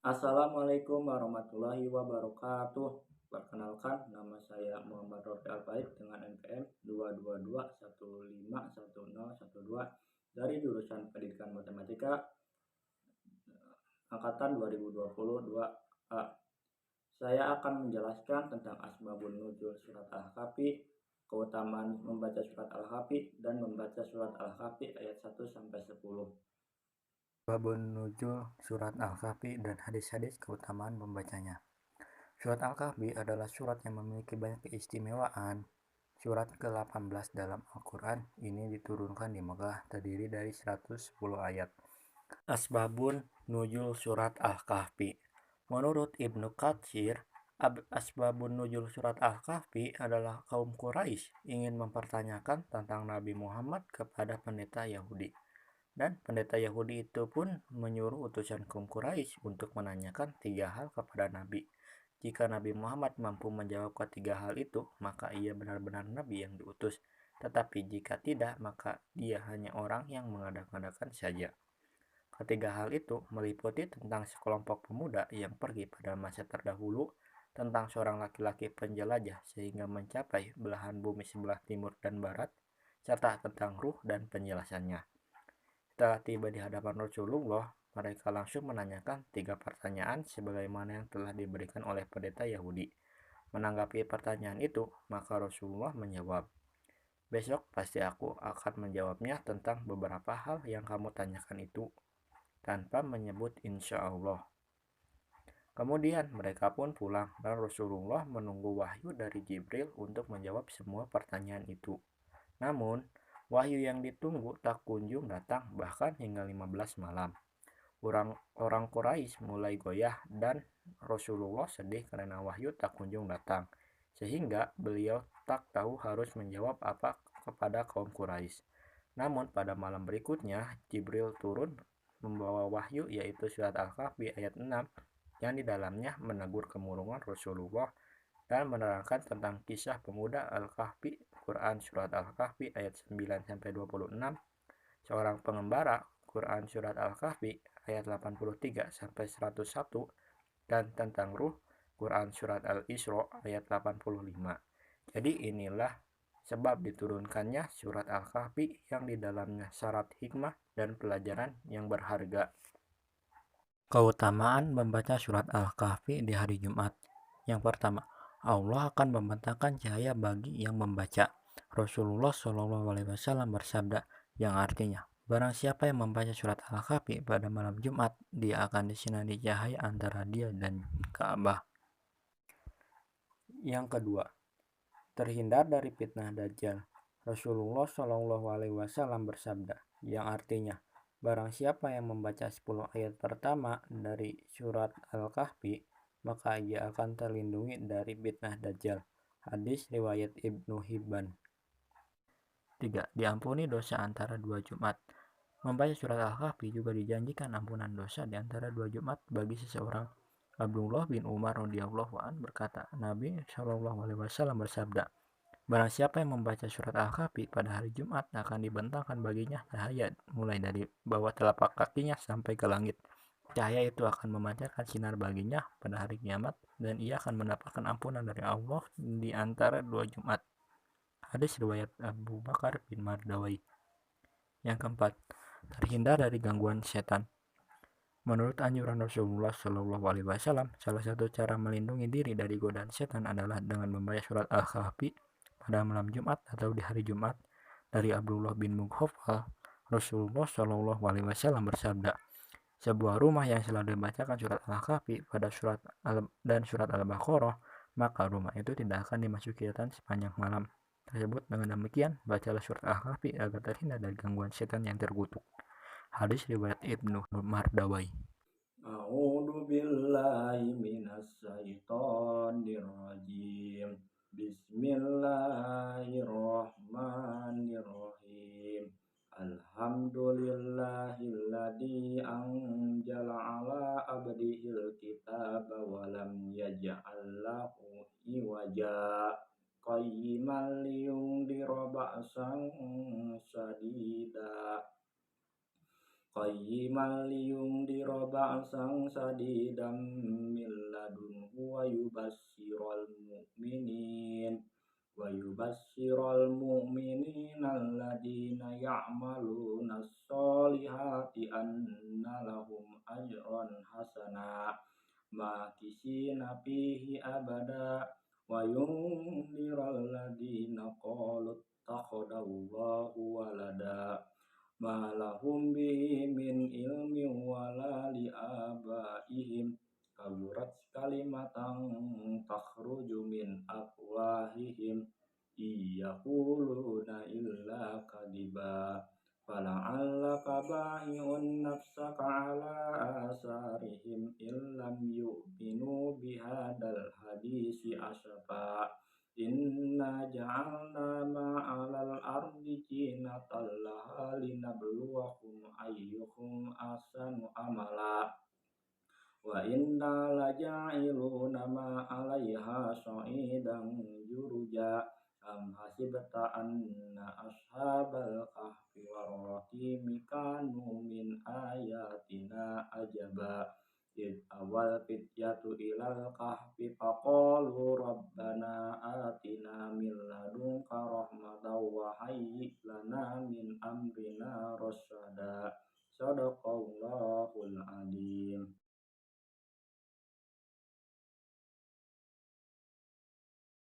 Assalamualaikum warahmatullahi wabarakatuh. Perkenalkan, nama saya Muhammad Rofi Alfaid dengan NPM 222151012 dari jurusan Pendidikan Matematika angkatan 2022 A. Saya akan menjelaskan tentang asbabun nuzul surat Al-Kahfi, keutamaan membaca surat Al-Kahfi dan membaca surat Al-Kahfi ayat 1 sampai 10. Babun nuzul surat Al-Kahfi dan hadis-hadis keutamaan membacanya. Surat Al-Kahfi adalah surat yang memiliki banyak keistimewaan. Surat ke-18 dalam Al-Quran ini diturunkan di Mekah, terdiri dari 110 ayat. Asbabun nuzul surat Al-Kahfi. Menurut Ibnu Katsir, asbabun nuzul surat Al-Kahfi adalah kaum Quraisy ingin mempertanyakan tentang Nabi Muhammad kepada pendeta Yahudi. Dan pendeta Yahudi itu pun menyuruh utusan kaum Quraisy untuk menanyakan 3 hal kepada Nabi. Jika Nabi Muhammad mampu menjawab ketiga hal itu, maka ia benar-benar Nabi yang diutus. Tetapi jika tidak, maka dia hanya orang yang mengada-ngadakan saja. Ketiga hal itu meliputi tentang sekelompok pemuda yang pergi pada masa terdahulu, tentang seorang laki-laki penjelajah sehingga mencapai belahan bumi sebelah timur dan barat, serta tentang ruh dan penjelasannya. Setelah tiba di hadapan Rasulullah, mereka langsung menanyakan 3 pertanyaan sebagaimana yang telah diberikan oleh pendeta Yahudi. Menanggapi pertanyaan itu, maka Rasulullah menjawab, "Besok pasti aku akan menjawabnya tentang beberapa hal yang kamu tanyakan itu," tanpa menyebut insya Allah. Kemudian mereka pun pulang dan Rasulullah menunggu wahyu dari Jibril untuk menjawab semua pertanyaan itu. Namun, wahyu yang ditunggu tak kunjung datang bahkan hingga 15 malam. Orang Quraisy mulai goyah dan Rasulullah sedih karena wahyu tak kunjung datang, sehingga beliau tak tahu harus menjawab apa kepada kaum Quraisy. Namun pada malam berikutnya, Jibril turun membawa wahyu yaitu surat Al-Kahfi ayat 6 yang di dalamnya menegur kemurungan Rasulullah dan menerangkan tentang kisah pemuda Al-Kahfi. Quran surat Al-Kahfi ayat 9-26, seorang pengembara Quran surat Al-Kahfi ayat 83 sampai 101, dan tentang ruh Quran surat Al-Isra ayat 85. Jadi inilah sebab diturunkannya surat Al-Kahfi yang di dalamnya syarat hikmah dan pelajaran yang berharga. Keutamaan membaca surat Al-Kahfi di hari Jumat. Yang pertama, Allah akan membentangkan cahaya bagi yang membaca. Rasulullah SAW bersabda, yang artinya, barang siapa yang membaca surat Al-Kahfi pada malam Jumat, dia akan disinari cahaya antara dia dan Ka'bah. Yang kedua, terhindar dari fitnah Dajjal. Rasulullah SAW bersabda, yang artinya, barang siapa yang membaca 10 ayat pertama dari surat Al-Kahfi, maka ia akan terlindungi dari fitnah Dajjal. Hadis riwayat Ibnu Hibban. 3. Diampuni dosa antara 2 Jumat. Membaca surat Al-Kahfi juga dijanjikan ampunan dosa di antara 2 Jumat bagi seseorang. Abdullah bin Umar radhiyallahu an berkata, Nabi SAW bersabda, barang siapa yang membaca surat Al-Kahfi pada hari Jumat akan dibentangkan baginya cahaya mulai dari bawah telapak kakinya sampai ke langit. Cahaya itu akan memancarkan sinar baginya pada hari kiamat dan ia akan mendapatkan ampunan dari Allah di antara 2 Jumat. Hadis riwayat Abu Bakar bin Mardawai. Yang keempat, terhindar dari gangguan setan. Menurut anjuran Rasulullah SAW, salah satu cara melindungi diri dari godaan setan adalah dengan membaca surat Al-Kahfi pada malam Jumat atau di hari Jumat. Dari Abdullah bin Mughaffal, Rasulullah SAW bersabda, sebuah rumah yang selalu dibacakan surat Al-Kahfi pada surat Al-Baqarah, maka rumah itu tidak akan dimasuki setan sepanjang malam tersebut. Dengan demikian, bacalah surat Al-Kahfi agar terhindar dari gangguan setan yang terkutuk. Hadis riwayat Ibnu Mardawai. A'udzu billahi minas syaitonir rajim. Bismillahirrahmanirrahim. Alhamdulillahilladzi anzala ala abdihil kitaba wa lam yaj'al lahu iwaja qayyiman liyundira ba'san sadida qayyiman liyundira ba'san shadidan min ladunhu wa yubashshiral mu'minina alladhina ya'maluna as-solihati anna lahum ajran hasana makisina fihi abada wa yundiral ladhina qalu ittakhadallahu walada ma lahum bihi min ilmin wala li abaihim kaburat kalimatan takhruju min afwahihim yaquluna illa kadiba fala'allaka bahi'un nafsaka ala asarihim illam yu'minu bihadal hadisi asafa inna ja'alna ma'alal ardi zinatan laha linabluwahum ayyuhum ahsanu amala wa inna laja'iluna ma 'alaiha sa'idan juruja am hasibta anna ashabal kahfi war-raqimi kanu min ayatina ajaba id awal fityatu ilal kahfi faqalu rabbana atina min ladunka rahmatan wa hayyi lana min amrina rasyada sadaqallahul adzim.